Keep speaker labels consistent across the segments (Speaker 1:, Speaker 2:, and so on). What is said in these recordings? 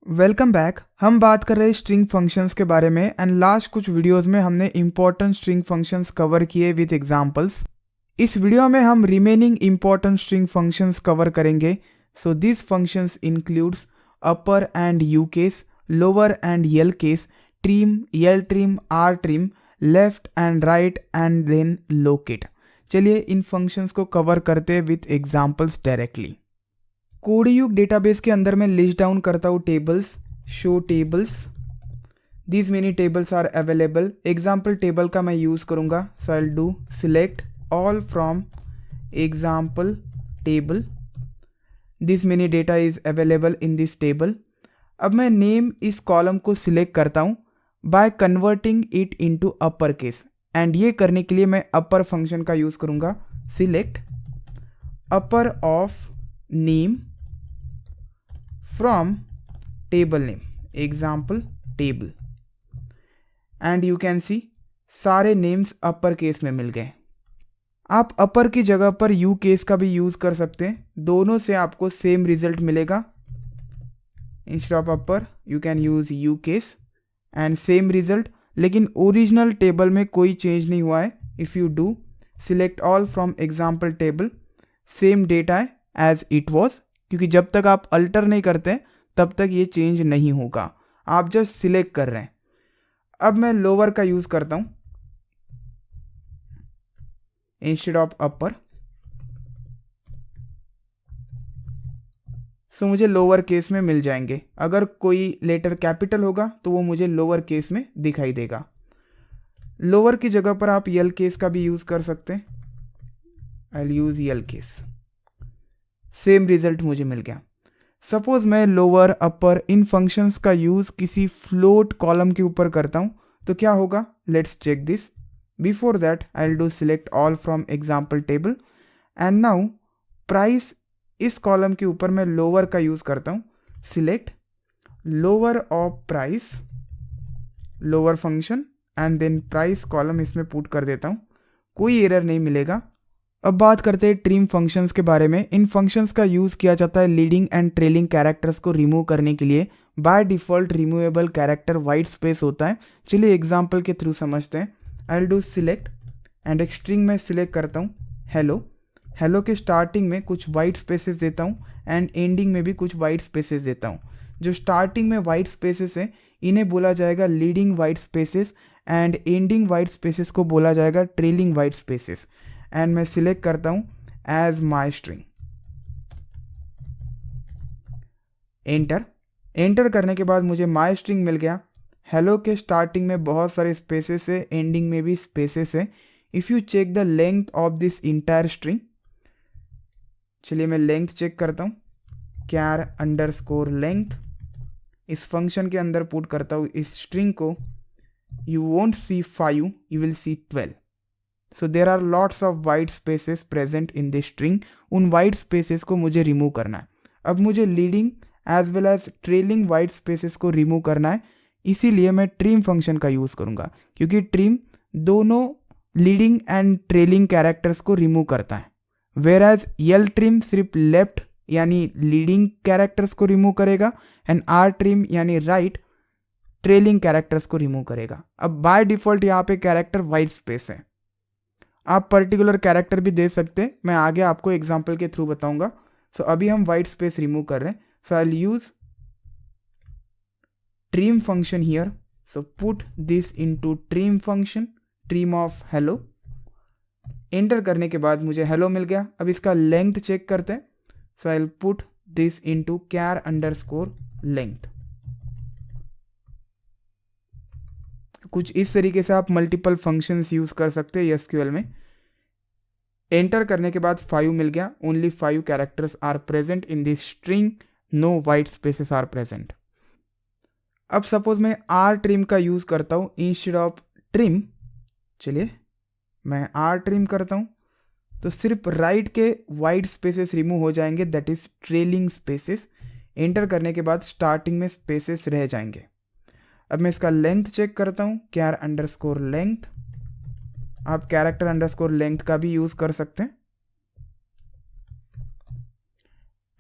Speaker 1: Welcome back. हम बात कर रहे हैं स्ट्रिंग फंक्शंस के बारे में एंड लास्ट कुछ वीडियोस में हमने इंपॉर्टेंट स्ट्रिंग फंक्शंस कवर किए विद एग्जांपल्स। इस वीडियो में हम remaining important string functions cover करेंगे। So this functions includes upper and U case, lower and L case, trim, L trim, R trim, left and right and then locate. चलिए इन functions को कवर करते हैं विथ एग्जांपल्स डायरेक्टली। कोडीयुग database के अंदर मैं लिस्ट डाउन करता हूँ tables, show tables. These many tables are available. Example table का मैं यूज़ करूँगा। So I will do select all from example table. This many data is available in this table. अब मैं नेम इस column को select करता हूँ by converting it into upper case, and ये करने के लिए मैं अपर फंक्शन का यूज़ करूँगा। Select upper of name from table name, example table, and you can see सारे नेम्स अपर केस में मिल गए। आप अपर की जगह पर यू केस का भी यूज़ कर सकते हैं, दोनों से आपको सेम रिजल्ट मिलेगा। Instead of upper you can use you case and same result, लेकिन ओरिजिनल टेबल में कोई चेंज नहीं हुआ है। If you do select all from example table, same data है एज इट वॉज, क्योंकि जब तक आप अल्टर नहीं करते तब तक ये चेंज नहीं होगा। आप जस्ट सिलेक्ट कर रहे हैं। अब मैं लोअर का यूज़ करता हूँ इंस्टेड ऑफ अपर। सो मुझे लोअर केस में मिल जाएंगे। अगर कोई लेटर कैपिटल होगा तो वो मुझे लोअर केस में दिखाई देगा। लोअर की जगह पर आप यल केस का भी यूज़ कर सकते हैं। I will use L case, same result मुझे मिल गया। सपोज मैं लोअर अपर इन फंक्शंस का यूज़ किसी फ्लोट कॉलम के ऊपर करता हूँ तो क्या होगा, let's check this. Before that I will do select all from example table and now price, इस कॉलम के ऊपर मैं लोअर का यूज़ करता हूँ। Select lower of price, lower function and then price column इसमें पुट कर देता हूँ, कोई एरर नहीं मिलेगा। अब बात करते हैं ट्रिम फंक्शंस के बारे में। इन फंक्शंस का यूज़ किया जाता है लीडिंग एंड ट्रेलिंग कैरेक्टर्स को रिमूव करने के लिए। By default removable character white space होता है। चलिए एग्जांपल के थ्रू समझते हैं। I will do select and एक स्ट्रिंग में सिलेक्ट करता हूँ हेलो। हेलो के स्टार्टिंग में कुछ वाइट स्पेसेस देता हूँ एंड एंडिंग में भी कुछ वाइट स्पेसेस देता हूँ। जो स्टार्टिंग में वाइट स्पेसेस है इन्हें बोला जाएगा leading white spaces and ending white spaces को बोला जाएगा ट्रेलिंग वाइट स्पेसेस। एंड मैं सिलेक्ट करता हूँ as my string. Enter. Enter करने के बाद मुझे माई स्ट्रिंग मिल गया। हेलो के स्टार्टिंग में बहुत सारे स्पेसेस है, एंडिंग में भी स्पेसेस है। If you check the length of this entire string, चलिए मैं लेंथ चेक करता हूँ। कैर अंडरस्कोर लेंथ, इस फंक्शन के अंदर पुट करता हूँ इस स्ट्रिंग को। You won't see 5, you will see 12। So there are lots of white spaces present in this string. उन वाइट स्पेसेस को मुझे रिमूव करना है। अब मुझे leading as well as trailing white spaces को रिमूव करना है, इसीलिए मैं ट्रिम फंक्शन का यूज़ करूँगा, क्योंकि ट्रिम दोनों लीडिंग एंड ट्रेलिंग कैरेक्टर्स को रिमूव करता है। वेर एज यल ट्रिम सिर्फ लेफ्ट यानी लीडिंग कैरेक्टर्स को रिमूव करेगा एंड आर ट्रिम यानी राइट ट्रेलिंग कैरेक्टर्स को रिमूव करेगा। अब बाय डिफ़ॉल्ट यहाँ पे कैरेक्टर वाइट स्पेस है। आप पर्टिकुलर कैरेक्टर भी दे सकते हैं, मैं आगे आपको एग्जाम्पल के थ्रू बताऊंगा। सो अभी हम वाइट स्पेस रिमूव कर रहे हैं। So I will use trim function here. So put this into trim function, trim of hello. Enter करने के बाद मुझे हेलो मिल गया। अब इसका लेंथ चेक करते हैं। So I will put this into char underscore length. कुछ इस तरीके से आप मल्टीपल फंक्शंस यूज कर सकते हैं एसक्यूएल में। एंटर करने के बाद 5 मिल गया। Only 5 characters are present in this string, no white spaces are present. अब सपोज मैं आर ट्रिम का यूज करता हूँ इंस्टेड ऑफ ट्रिम। चलिए मैं आर ट्रिम करता हूँ तो सिर्फ राइट के वाइट स्पेसेस रिमूव हो जाएंगे, that is trailing spaces. Enter करने के बाद स्टार्टिंग में स्पेसेस रह जाएंगे। अब मैं इसका लेंथ चेक करता हूँ, कैर अंडरस्कोर लेंथ। आप कैरेक्टर अंडरस्कोर लेंथ का भी यूज कर सकते हैं।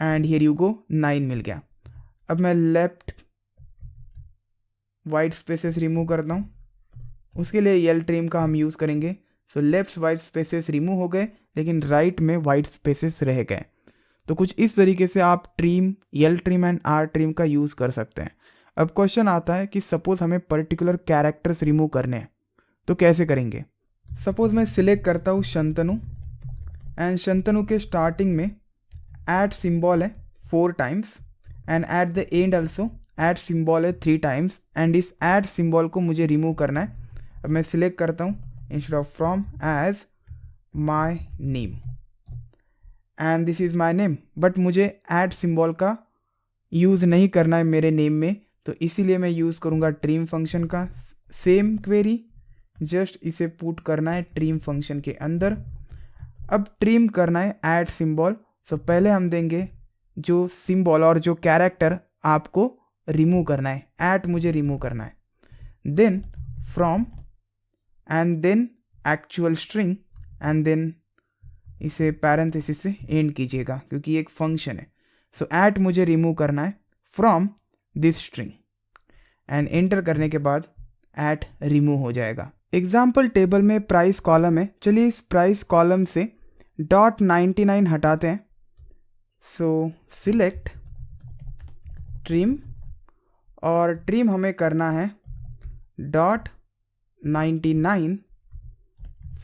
Speaker 1: एंड हियर यू गो 9 मिल गया। अब मैं लेफ्ट वाइट स्पेसेस रिमूव करता हूँ, उसके लिए यल ट्रिम का हम यूज़ करेंगे। So left white spaces remove हो गए, लेकिन राइट में वाइट स्पेसेस रह गए। तो कुछ इस तरीके से आप trim, L trim and R trim का यूज़ कर सकते हैं। अब क्वेश्चन आता है कि सपोज हमें पर्टिकुलर कैरेक्टर्स रिमूव करने हैं, तो कैसे करेंगे। सपोज मैं सिलेक्ट करता हूँ शंतनु, एंड शंतनु के स्टार्टिंग में ऐट सिंबल है 4 times, and at the end also at symbol है 3 टाइम्स, एंड इस ऐट सिंबल को मुझे रिमूव करना है। अब मैं सिलेक्ट करता हूँ instead of from as my name, and this is my name, but मुझे ऐट सिंबल का यूज़ नहीं करना है मेरे नेम में, तो इसीलिए मैं यूज़ करूँगा ट्रिम फंक्शन का। सेम क्वेरी, जस्ट इसे पुट करना है ट्रिम फंक्शन के अंदर। अब ट्रिम करना है ऐट सिंबल, सो पहले हम देंगे जो सिंबल और जो कैरेक्टर आपको रिमूव करना है, ऐट मुझे रिमूव करना है, then from, and then actual string, and then इसे पैरेंथेसिस से एंड कीजिएगा क्योंकि ये एक फंक्शन है। सो ऐट मुझे रिमूव करना है from this string, and enter करने के बाद ऐट रिमूव हो जाएगा। एग्जाम्पल टेबल में प्राइस कॉलम है, चलिए इस प्राइस कॉलम से .99 हटाते हैं। सो सिलेक्ट ट्रिम, और ट्रिम हमें करना है .99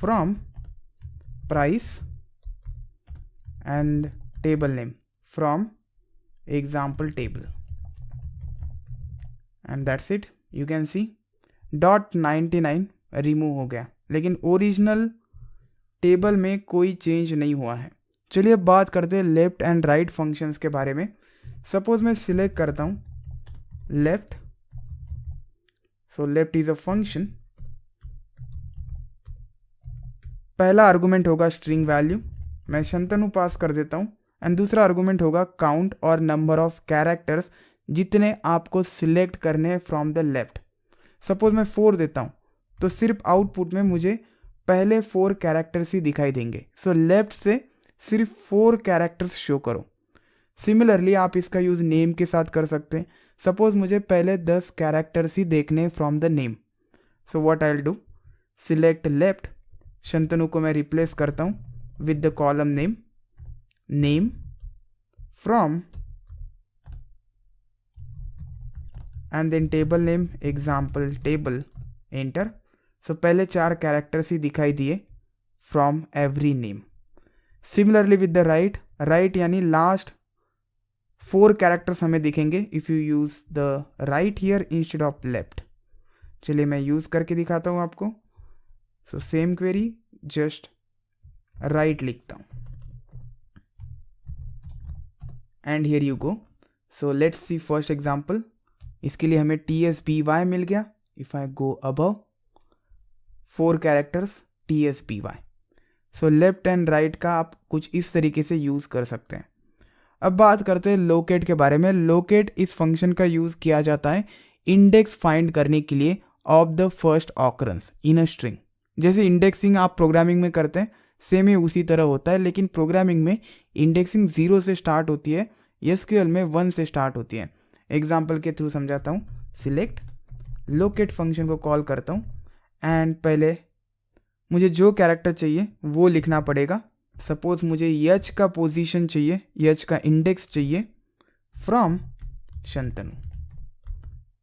Speaker 1: from price and table name from example table, and that's it. You can see .99 remove हो गया, लेकिन ओरिजिनल टेबल में कोई चेंज नहीं हुआ है। चलिए अब बात करते हैं लेफ्ट एंड राइट फंक्शंस के बारे में। सपोज मैं सिलेक्ट करता हूँ left, so left is a function, पहला आर्गुमेंट होगा स्ट्रिंग वैल्यू, मैं शंतनु पास कर देता हूँ, एंड दूसरा आर्गुमेंट होगा काउंट और नंबर ऑफ कैरेक्टर्स जितने आपको सिलेक्ट करने हैं फ्रॉम द लेफ्ट। सपोज मैं 4 देता हूँ, तो सिर्फ आउटपुट में मुझे पहले 4 कैरेक्टर्स ही दिखाई देंगे। सो लेफ्ट से सिर्फ 4 कैरेक्टर्स शो करो। सिमिलरली आप इसका यूज़ नेम के साथ कर सकते हैं। सपोज मुझे पहले 10 कैरेक्टर्स ही देखने from the name, so what I will do, select left, Shantanu को मैं रिप्लेस करता हूँ with the column name from, and then table name example table, enter। so पहले 4 कैरेक्टर्स ही दिखाई दिए from every name। similarly with the right यानी last 4 characters हमें दिखेंगे if you use the right here instead of left। चलिए मैं use करके दिखाता हूँ आपको। so same query, just right लिखता हूँ, and here you go. So let's see first example. इसके लिए हमें TSBY मिल गया। If I go above 4 characters TSBY। So left and right का आप कुछ इस तरीके से यूज़ कर सकते हैं। अब बात करते हैं लोकेट के बारे में। लोकेट इस फंक्शन का यूज़ किया जाता है इंडेक्स फाइंड करने के लिए of the first occurrence in a string. जैसे इंडेक्सिंग आप प्रोग्रामिंग में करते हैं, सेम ही उसी तरह होता है, लेकिन प्रोग्रामिंग में इंडेक्सिंग 0 से स्टार्ट होती है, SQL में 1 से स्टार्ट होती है। एग्जाम्पल के थ्रू समझाता हूँ। सिलेक्ट लोकेट फंक्शन को कॉल करता हूँ, एंड पहले मुझे जो कैरेक्टर चाहिए वो लिखना पड़ेगा। सपोज मुझे यच का पोजीशन चाहिए, यच का इंडेक्स चाहिए from Shantanu,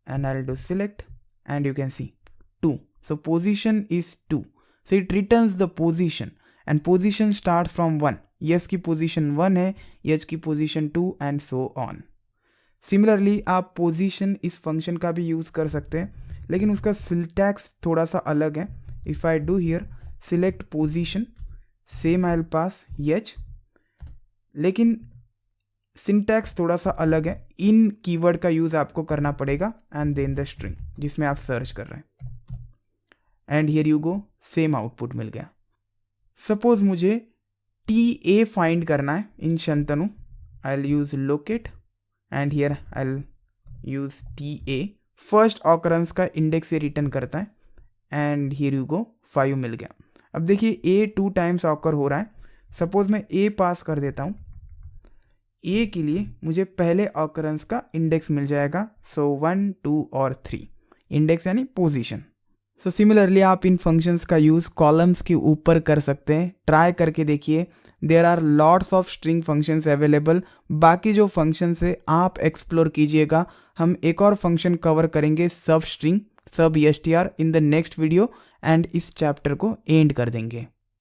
Speaker 1: and I will do select, and you can see 2। So position is 2, so it returns the position, and position start from 1। Yes की पोजीशन 1 है, यच की position 2, and so on. Similarly आप position इस function का भी use कर सकते हैं, लेकिन उसका सिंटैक्स थोड़ा सा अलग है। If I do here select position, same I will pass यच, लेकिन सिंटैक्स थोड़ा सा अलग है। इन कीवर्ड का यूज़ आपको करना पड़ेगा, एंड देन द स्ट्रिंग जिसमें आप सर्च कर रहे हैं, and here you go, same output मिल गया। सपोज मुझे TA फाइंड करना है in Shantanu, I will use locate, and here I will use TA। First occurrence का इंडेक्स से रिटर्न करता है, एंड हियर यू गो, 5 मिल गया। अब देखिए A 2 टाइम्स ऑकर हो रहा है। सपोज मैं A पास कर देता हूँ, A के लिए मुझे पहले ऑकरेंस का इंडेक्स मिल जाएगा, सो 1 2 और 3। इंडेक्स यानी पोजीशन। सो सिमिलरली आप इन फंक्शंस का यूज़ कॉलम्स के ऊपर कर सकते हैं। ट्राई करके देखिए, there are lots of string functions available. बाकी जो फंक्शंस है आप एक्सप्लोर कीजिएगा। हम एक और फंक्शन कवर करेंगे सब स्ट्रिंग सब str in the next video and इस चैप्टर को एंड कर देंगे।